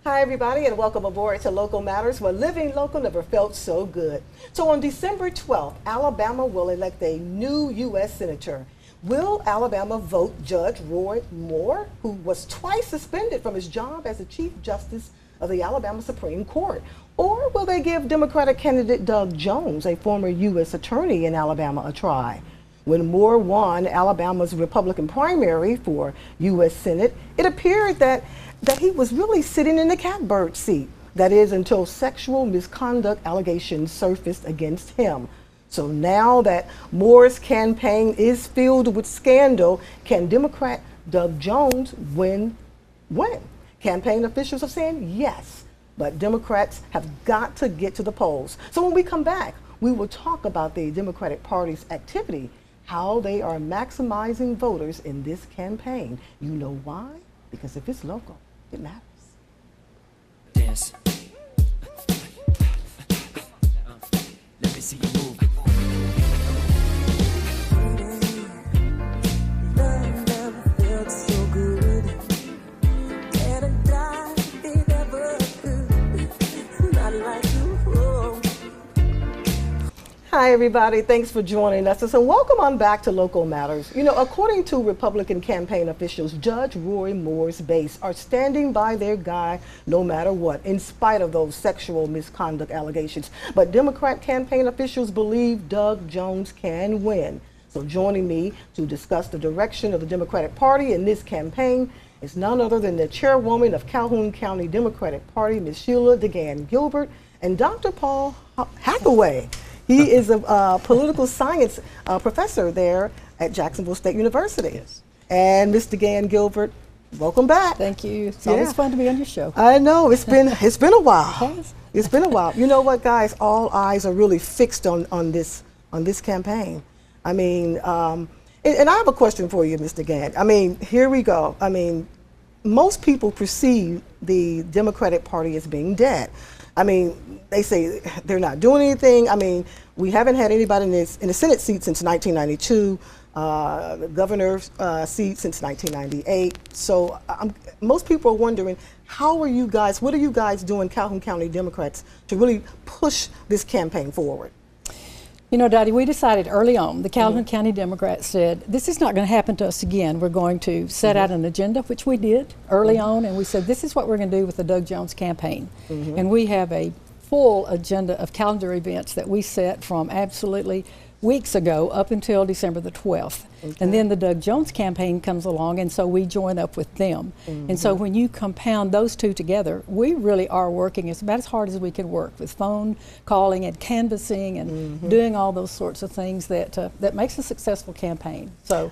Hi, everybody, and welcome aboard to Local Matters, where living local never felt so good. So on December 12th, Alabama will elect a new U.S. Senator. Will Alabama vote Judge Roy Moore, who was twice suspended from his job as the Chief Justice of the Alabama Supreme Court? Or will they give Democratic candidate Doug Jones, a former U.S. attorney in Alabama, a try? When Moore won Alabama's Republican primary for U.S. Senate, it appeared that he was really sitting in the catbird seat. That is, until sexual misconduct allegations surfaced against him. So now that Moore's campaign is filled with scandal, can Democrat Doug Jones win? Campaign officials are saying yes, but Democrats have got to get to the polls. So when we come back, we will talk about the Democratic Party's activity, how they are maximizing voters in this campaign. You know why? Because if it's local, it matters. Dance. Let me see you move. Love never felt so good. Dead and died, it never could. Not like you. Oh. Hi, everybody. Thanks for joining us. And welcome on back to Local Matters. You know, according to Republican campaign officials, Judge Roy Moore's base are standing by their guy no matter what, in spite of those sexual misconduct allegations. But Democrat campaign officials believe Doug Jones can win. So joining me to discuss the direction of the Democratic Party in this campaign is none other than the chairwoman of Calhoun County Democratic Party, Ms. Sheila DeGan Gilbert, and Dr. Paul Hathaway. He is a political science professor there at Jacksonville State University. Yes. And Ms. DeGan Gilbert, welcome back. Thank you. It's always fun to be on your show. I know, it's been a while. Yes. It's been a while. You know what, guys? All eyes are really fixed on this campaign. I mean, and I have a question for you, Ms. DeGan. I mean, here we go. I mean, most people perceive the Democratic Party as being dead. I mean, they say they're not doing anything. I mean, we haven't had anybody in the Senate seat since 1992, the governor's seat since 1998. So most people are wondering, what are you guys doing, Calhoun County Democrats, to really push this campaign forward? You know, Dottie, we decided early on, the Calhoun County Democrats said, this is not going to happen to us again. We're going to set out an agenda, which we did early on, and we said, this is what we're going to do with the Doug Jones campaign. And we have a full agenda of calendar events that we set from absolutely weeks ago up until December the 12th. And then the Doug Jones campaign comes along, and so we join up with them. And so when you compound those two together, we really are working about as hard as we can work with phone calling and canvassing and doing all those sorts of things that makes a successful campaign. So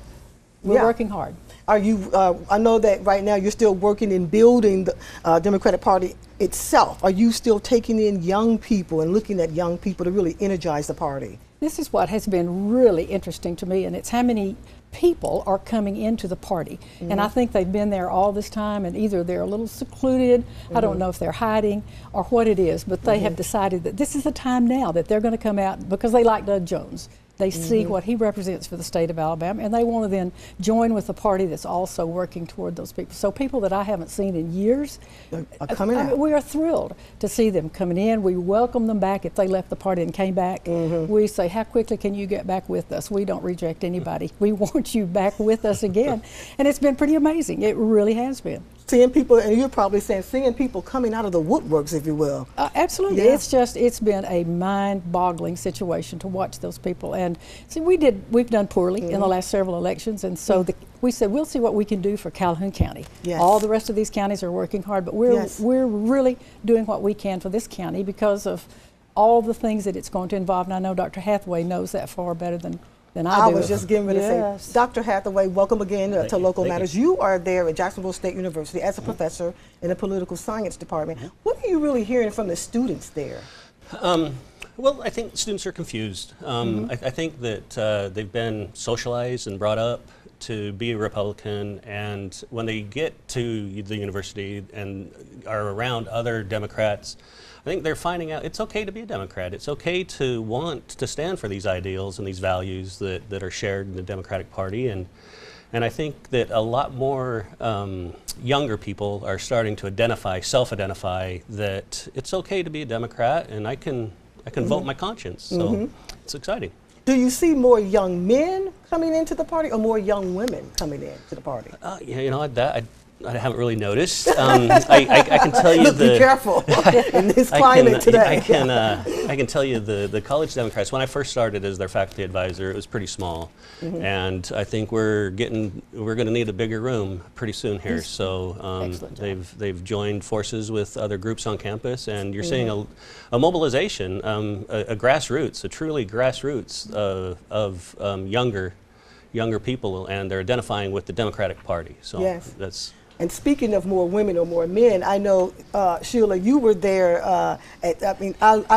we're working hard. Are you? I know that right now you're still working in building the Democratic Party itself. Are you still taking in young people and looking at young people to really energize the party? This is what has been really interesting to me, and it's how many people are coming into the party. And I think they've been there all this time, and either they're a little secluded, I don't know if they're hiding or what it is, but they have decided that this is the time now that they're going to come out because they like Doug Jones. They see what he represents for the state of Alabama, and they want to then join with a party that's also working toward those people. So people that I haven't seen in years are coming out. We are thrilled to see them coming in. We welcome them back if they left the party and came back. We say, how quickly can you get back with us? We don't reject anybody. We want you back with us again. And it's been pretty amazing. It really has been. Seeing people, and you're probably saying, seeing people coming out of the woodworks, if you will. Absolutely. Yeah. It's been a mind-boggling situation to watch those people. And see, we've done poorly in the last several elections, and so we said we'll see what we can do for Calhoun County. Yes. All the rest of these counties are working hard, but we're really doing what we can for this county because of all the things that it's going to involve. And I know Dr. Hathaway knows that far better than I do. was just getting ready to say, Dr. Hathaway, welcome again to Local Matters. You are there at Jacksonville State University as a professor in the political science department. What are you really hearing from the students there? Well, I think students are confused. I think that they've been socialized and brought up to be a Republican, and when they get to the university and are around other Democrats, I think they're finding out it's okay to be a Democrat. It's okay to want to stand for these ideals and these values that are shared in the Democratic Party. And And I think that a lot more younger people are starting to self-identify that it's okay to be a Democrat, and I can vote my conscience. So it's exciting. Do you see more young men coming into the party or more young women coming into the party? Yeah, you know, I haven't really noticed. I can tell you Look, be careful in this climate today. I can tell you the college Democrats, when I first started as their faculty advisor, it was pretty small. And I think we're going to need a bigger room pretty soon here. So they've joined forces with other groups on campus, and you're seeing a mobilization, a grassroots, a truly grassroots of younger people, and they're identifying with the Democratic Party. So that's. And speaking of more women or more men, I know Sheila, you were there. I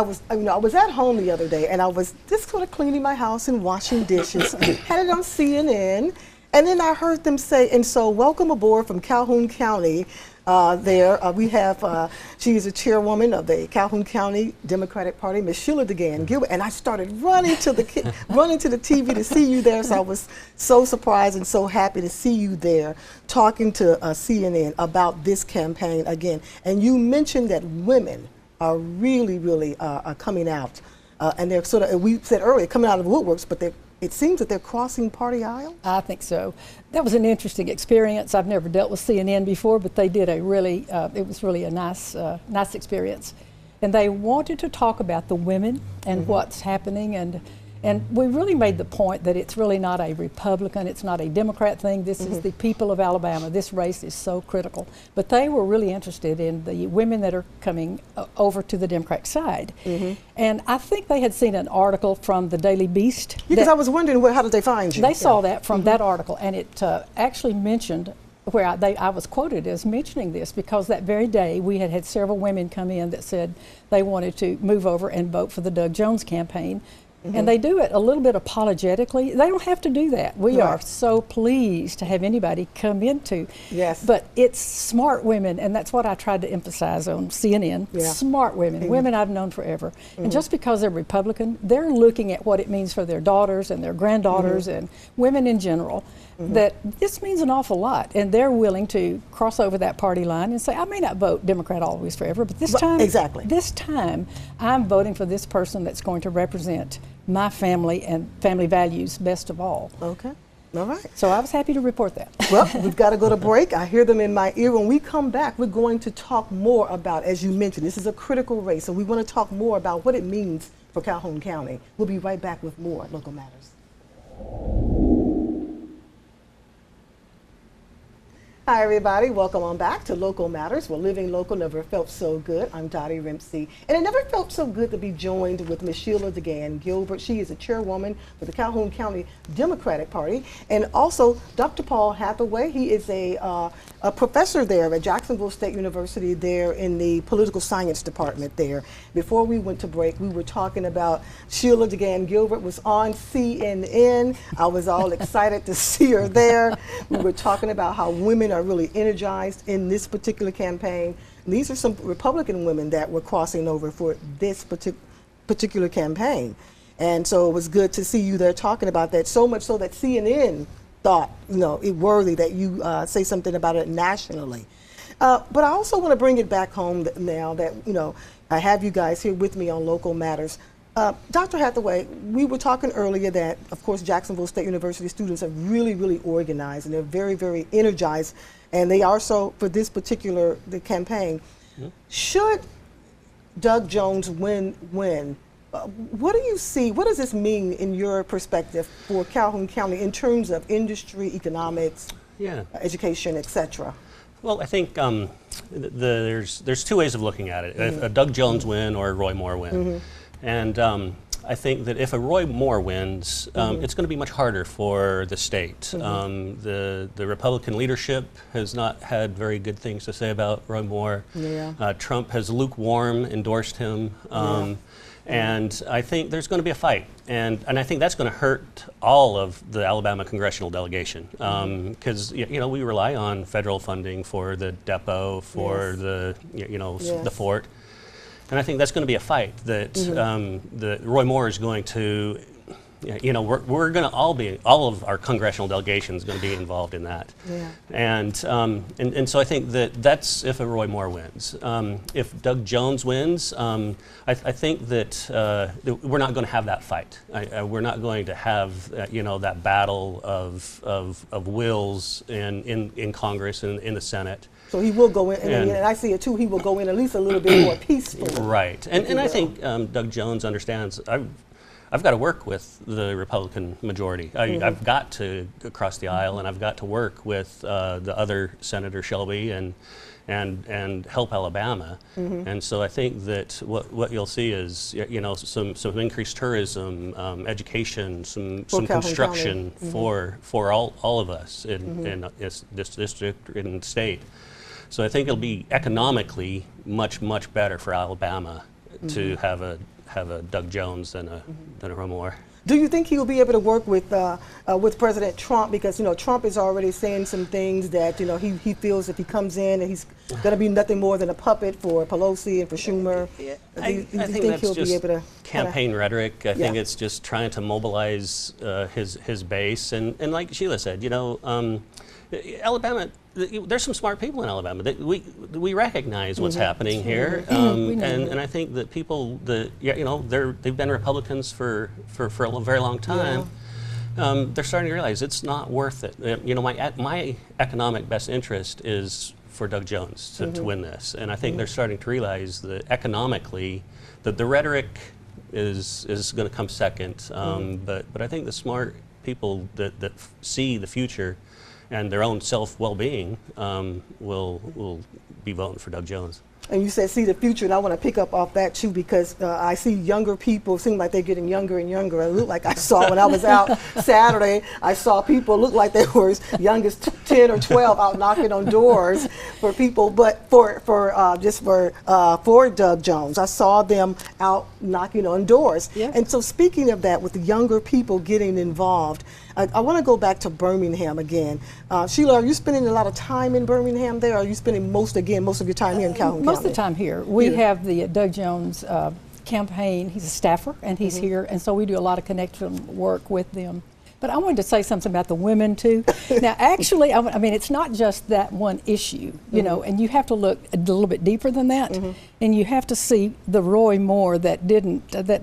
was at home the other day, and I was just sort of cleaning my house and washing dishes. Had it on CNN, and then I heard them say, "And so, welcome aboard from Calhoun County." We have, she is a chairwoman of the Calhoun County Democratic Party, Ms. Sheila DeGan Gilbert, and I started running to the TV to see you there. So I was so surprised and so happy to see you there talking to CNN about this campaign again. And you mentioned that women are really are coming out, and they're sort of, we said earlier, coming out of the woodworks, but it seems that they're crossing party aisle? I think so. That was an interesting experience. I've never dealt with CNN before, but they did it was really a nice experience. And they wanted to talk about the women and what's happening, and we really made the point that it's really not a Republican, it's not a Democrat thing. This is the people of Alabama. This race is so critical. But they were really interested in the women that are coming over to the Democratic side. And I think they had seen an article from the Daily Beast. Because I was wondering, how did they find you? They saw that from that article, and it actually mentioned where I was quoted as mentioning this, because that very day we had several women come in that said they wanted to move over and vote for the Doug Jones campaign. And they do it a little bit apologetically. They don't have to do that. We are so pleased to have anybody come into. Yes. But it's smart women, and that's what I tried to emphasize on CNN. Smart women, women I've known forever. And just because they're Republican, they're looking at what it means for their daughters and their granddaughters and women in general, that this means an awful lot. And they're willing to cross over that party line and say, I may not vote Democrat always forever, but this time, this time, I'm voting for this person that's going to represent my family and family values best of all. Okay. All right. So I was happy to report that. Well, we've got to go to break. I hear them in my ear. When we come back, we're going to talk more about, as you mentioned, this is a critical race, so we want to talk more about what it means for Calhoun County. We'll be right back with more Local Matters. Hi, everybody. Welcome on back to Local Matters, where living local never felt so good. I'm Dottie Rimpsey, and it never felt so good to be joined with Ms. Sheila DeGan Gilbert. She is a chairwoman for the Calhoun County Democratic Party, and also Dr. Paul Hathaway. He is a professor there at Jacksonville State University there in the political science department there. Before we went to break, we were talking about Sheila DeGan Gilbert was on CNN. I was all excited to see her there. We were talking about how women are really energized in this particular campaign. And these are some Republican women that were crossing over for this particular campaign. And so it was good to see you there talking about that, so much so that CNN thought, it worthy that you say something about it nationally. But I also want to bring it back home now that, I have you guys here with me on Local Matters. Dr. Hathaway, we were talking earlier that, of course, Jacksonville State University students are really organized, and they're very energized, and they are so for this particular campaign. Should Doug Jones win, what do you see, what does this mean in your perspective for Calhoun County in terms of industry, economics, education, etc.? Well, I think there's two ways of looking at it, a Doug Jones win or a Roy Moore win. And I think that if a Roy Moore wins, it's going to be much harder for the state. The Republican leadership has not had very good things to say about Roy Moore. Trump has lukewarm endorsed him. And I think there's going to be a fight. And I think that's going to hurt all of the Alabama congressional delegation. Because, we rely on federal funding for the depot, for the, the fort. And I think that's going to be a fight that Roy Moore is going to you know, we're going to all of our congressional delegations going to be involved in that. Yeah. And so I think that's if a Roy Moore wins. If Doug Jones wins, I think that we're not going to have that fight. We're not going to have you know, that battle of wills in Congress and in the Senate. So he will go in, and I see it too, he will go in at least a little bit more peaceful. Right. And I think Doug Jones understands, I've got to work with the Republican majority. I've got to cross the aisle, and I've got to work with the other Senator Shelby and help Alabama. And so I think that what you'll see is, you know, some increased tourism, education, some construction for all of us in this district and state. So I think it'll be economically much better for Alabama to have a Doug Jones than a Roy Moore. Do you think he'll be able to work with President Trump? Because, you know, Trump is already saying some things that, you know, he feels if he comes in and he's going to be nothing more than a puppet for Pelosi and for Schumer. I Do you think think that's he'll just be able to campaign rhetoric. I think Yeah. it's just trying to mobilize his base. And like Sheila said, you know, Alabama, there's some smart people in Alabama. We recognize what's happening here, and I think that people that, you know, they've been Republicans for a very long time. They're starting to realize it's not worth it. You know, my economic best interest is for Doug Jones to win this, and I think they're starting to realize that economically, that the rhetoric is going to come second. But I think the smart people that see the future and their own well-being will be voting for Doug Jones. And you said see the future, and I want to pick up off that too, because I see younger people seem like they're getting younger and younger. It looked like I saw when I was out Saturday, I saw people look like they were as young as 10 or 12 out knocking on doors for people, but for Doug Jones. I saw them out knocking on doors. Yeah. And so speaking of that, with the younger people getting involved, I want to go back to Birmingham again. Sheila, are you spending a lot of time in Birmingham there, or are you spending most of your time here in Calhoun County? Most of the time here. We have the Doug Jones campaign. He's a staffer, and he's here, and so we do a lot of connection work with them. But I wanted to say something about the women too. Now, actually, I mean, it's not just that one issue, you know, and you have to look a little bit deeper than that, and you have to see the Roy Moore that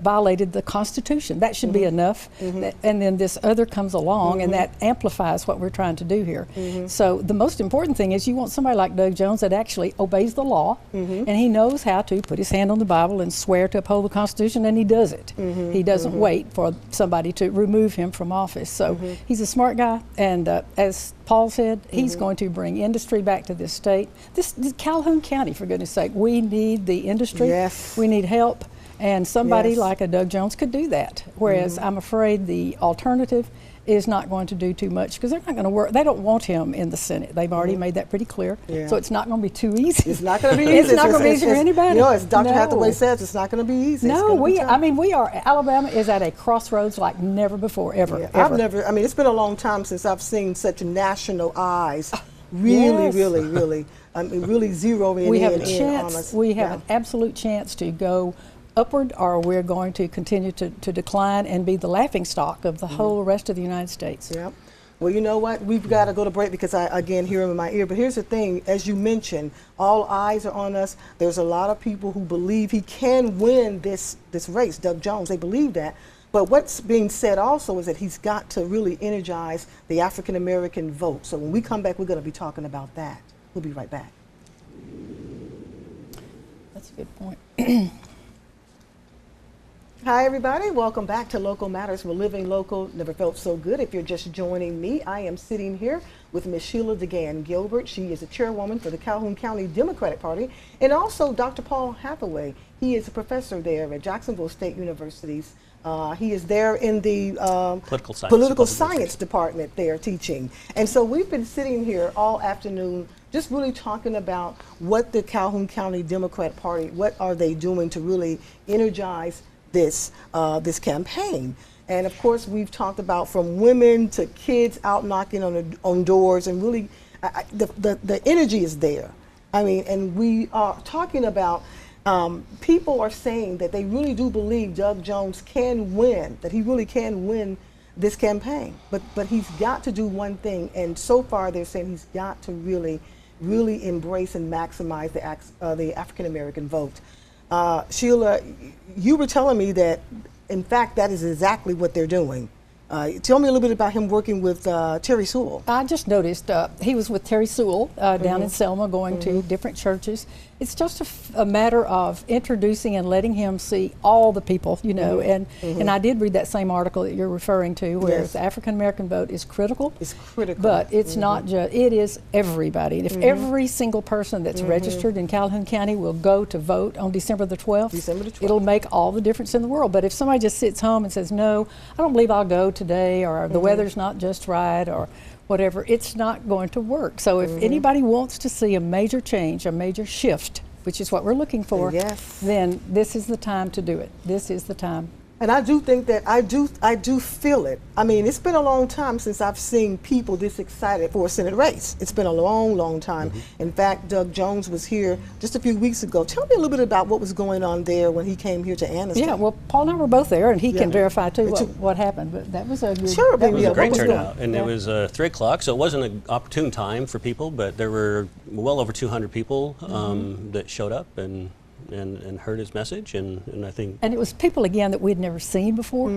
violated the Constitution. That should be enough, and then this other comes along, and that amplifies what we're trying to do here. So the most important thing is you want somebody like Doug Jones that actually obeys the law, and he knows how to put his hand on the Bible and swear to uphold the Constitution, and he does it. He doesn't wait for somebody to remove him from office. So he's a smart guy, and as Paul said, he's going to bring industry back to this state. This Calhoun County, for goodness sake, we need the industry. Yes. We need help, and somebody Yes. like a Doug Jones could do that. Whereas I'm afraid the alternative is not going to do too much, because they're not going to work. They don't want him in the Senate. They've already made that pretty clear. Yeah. So it's not going to be too easy. It's not going to be easy. It's not going to be easy for anybody. You know, as Dr. No. Hathaway says, it's not going to be easy. It's No, gonna be tough. I mean, Alabama is at a crossroads like never before, ever. Yeah, ever. I mean, it's been a long time since I've seen such national eyes really, Yes. really, I mean, really zeroing We have a in on chance. us. We have Yeah. an absolute chance to go upward, or we're going to continue to decline and be the laughingstock of the whole rest of the United States. Yep. Well, you know what? We've got to go to break because I, again, hear him in my ear. But here's the thing. As you mentioned, all eyes are on us. There's a lot of people who believe he can win this race, Doug Jones. They believe that. But what's being said also is that he's got to really energize the African-American vote. So when we come back, we're going to be talking about that. We'll be right back. That's a good point. Hi, everybody. Welcome back to Local Matters. We're living local. Never felt so good. If you're just joining me, I am sitting here with Ms. Sheila DeGan Gilbert. She is the chairwoman for the Calhoun County Democratic Party, and also Dr. Paul Hathaway. He is a professor there at Jacksonville State University's. He is there in the political science department there teaching. And so we've been sitting here all afternoon just really talking about what the Calhoun County Democrat Party, what are they doing to really energize this campaign. And of course, we've talked about from women to kids out knocking on doors, and really the energy is there. I mean, and we are talking about people are saying that they really do believe Doug Jones can win, that he really can win this campaign. But he's got to do one thing, and so far they're saying he's got to really embrace and maximize the African American vote. Sheila, you were telling me that, in fact, that is exactly what they're doing. Tell me a little bit about him working with Terri Sewell. I just noticed he was with Terri Sewell down in Selma, going to different churches. It's just a matter of introducing and letting him see all the people, you know. And I did read that same article that you're referring to, where the African American vote is critical. It's critical, but it's not just. It is everybody. And if every single person that's registered in Calhoun County will go to vote on December the 12th, it'll make all the difference in the world. But if somebody just sits home and says, "No, I don't believe I'll go today," or the weather's not just right, or whatever, it's not going to work. So if anybody wants to see a major change, a major shift, which is what we're looking for, then this is the time to do it. This is the time. And I do think that I do feel it. I mean, it's been a long time since I've seen people this excited for a Senate race. It's been a long time. In fact, Doug Jones was here just a few weeks ago. Tell me a little bit about what was going on there when he came here to Anniston. Yeah, well, Paul and I were both there, and he can verify too what happened. But that was a good, it was a great turnout, and it was 3 o'clock, so it wasn't an opportune time for people, but there were well over 200 people that showed up and heard his message, and I think... And it was people, again, that we'd never seen before,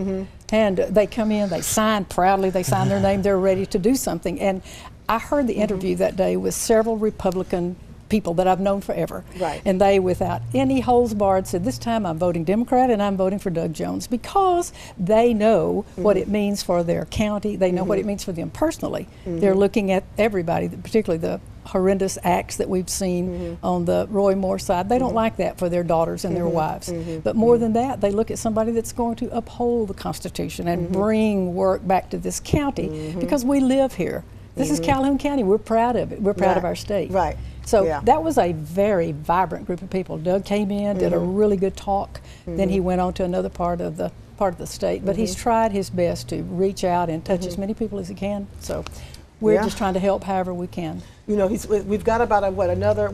and they come in, they sign proudly, they sign their name, they're ready to do something. And I heard the interview that day with several Republican people that I've known forever. Right. And they, without any holds barred, said, this time I'm voting Democrat and I'm voting for Doug Jones, because they know what it means for their county. They know what it means for them personally. They're looking at everybody, particularly the horrendous acts that we've seen on the Roy Moore side. They don't like that for their daughters and their wives. But more than that, they look at somebody that's going to uphold the Constitution and bring work back to this county, because we live here. This is Calhoun County. We're proud of it. We're proud of our state. Right. So that was a very vibrant group of people. Doug came in, did a really good talk. Then he went on to another part of the state. But he's tried his best to reach out and touch as many people as he can. So we're just trying to help however we can. You know, we've got about another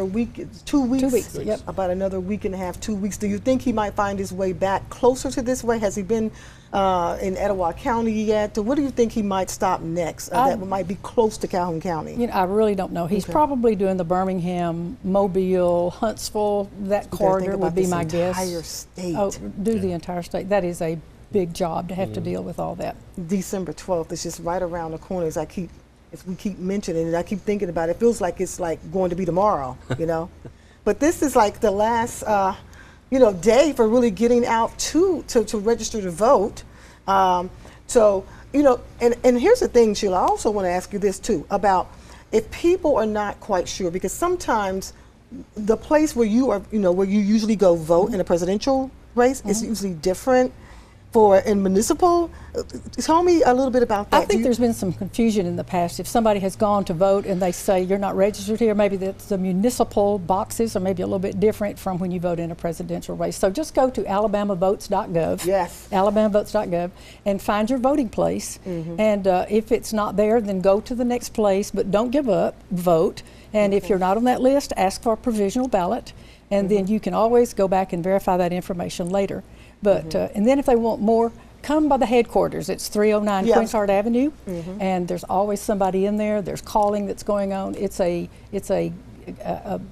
week, 2 weeks. 2 weeks. Yep. About another week and a half, 2 weeks. Do you think he might find his way back closer to this way? Has he been in Etowah County yet? What do you think he might stop next? That might be close to Calhoun County. You know, I really don't know. He's probably doing the Birmingham, Mobile, Huntsville. That corridor would be my guess. Entire state. Oh, the entire state. That is a big job to have to deal with all that. December 12th is just right around the corner. As we keep mentioning it, I keep thinking about it. It feels like it's like going to be tomorrow, you know. But this is like the last, day for really getting out to register to vote. So, you know, and here's the thing, Sheila. I also want to ask you this too about if people are not quite sure, because sometimes the place where you are, where you usually go vote in a presidential race is usually different in municipal. Tell me a little bit about that. I think there's been some confusion in the past. If somebody has gone to vote and they say you're not registered here, maybe the municipal boxes are maybe a little bit different from when you vote in a presidential race. So just go to alabamavotes.gov. Yes. alabamavotes.gov and find your voting place. And if it's not there, then go to the next place, but don't give up, vote. And if you're not on that list, ask for a provisional ballot, and then you can always go back and verify that information later. But and then if they want more, come by the headquarters. It's 309 Queenshart Avenue, and there's always somebody in there. There's calling that's going on. It's a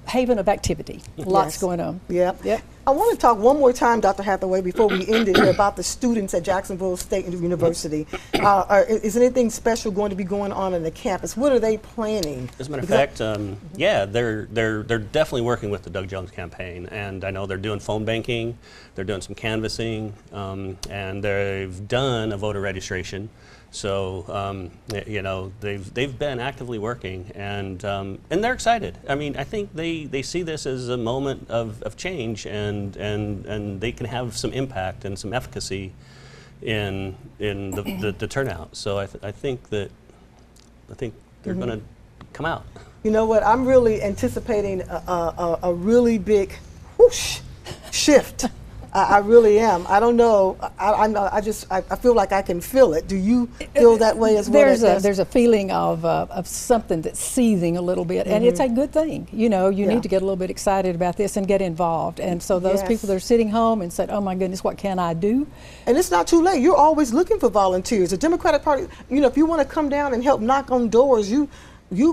haven of activity. Lots going on. Yep. I want to talk one more time, Dr. Hathaway, before we end it here, about the students at Jacksonville State University. Is anything special going to be going on the campus? What are they planning? As a matter of fact, they're definitely working with the Doug Jones campaign, and I know they're doing phone banking, they're doing some canvassing, and they've done a voter registration. So they've been actively working, and they're excited. I mean, I think they see this as a moment of change, and they can have some impact and some efficacy in the turnout. So I think they're going to come out. You know what? I'm really anticipating a really big whoosh shift. I really am. I don't know. I feel like I can feel it. Do you feel that way as well? There's a feeling of something that's seething a little bit, and it's a good thing. You know, you need to get a little bit excited about this and get involved. And so those people that are sitting home and said, "Oh my goodness, what can I do?" And it's not too late. You're always looking for volunteers. The Democratic Party, you know, if you want to come down and help knock on doors, you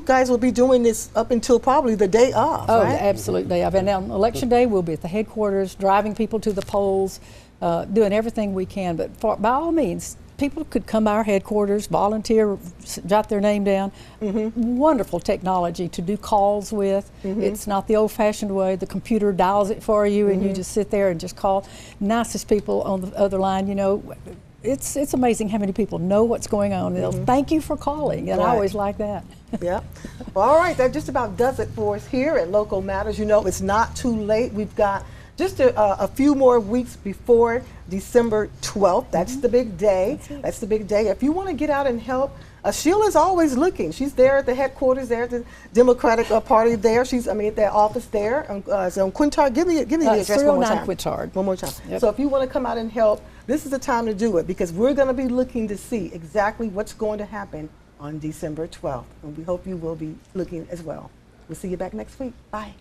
guys will be doing this up until probably the day of, Oh, right? absolutely. And on election day, we'll be at the headquarters, driving people to the polls, doing everything we can. But by all means, people could come by our headquarters, volunteer, jot their name down. Wonderful technology to do calls with. It's not the old-fashioned way. The computer dials it for you, and you just sit there and just call. Nicest people on the other line, you know. It's amazing how many people know what's going on. They'll thank you for calling, and I always like that. Yeah. Well, all right, that just about does it for us here at Local Matters. You know, it's not too late. We've got just a few more weeks before December 12th. That's the big day. That's the big day. If you want to get out and help, Sheila's always looking. She's there at the headquarters there at the Democratic Party there. She's, at their office there. So on Quintard, give me the address one more time. 309 Quintard. One more time. Yep. So if you want to come out and help, this is the time to do it, because we're going to be looking to see exactly what's going to happen on December 12th. And we hope you will be looking as well. We'll see you back next week. Bye.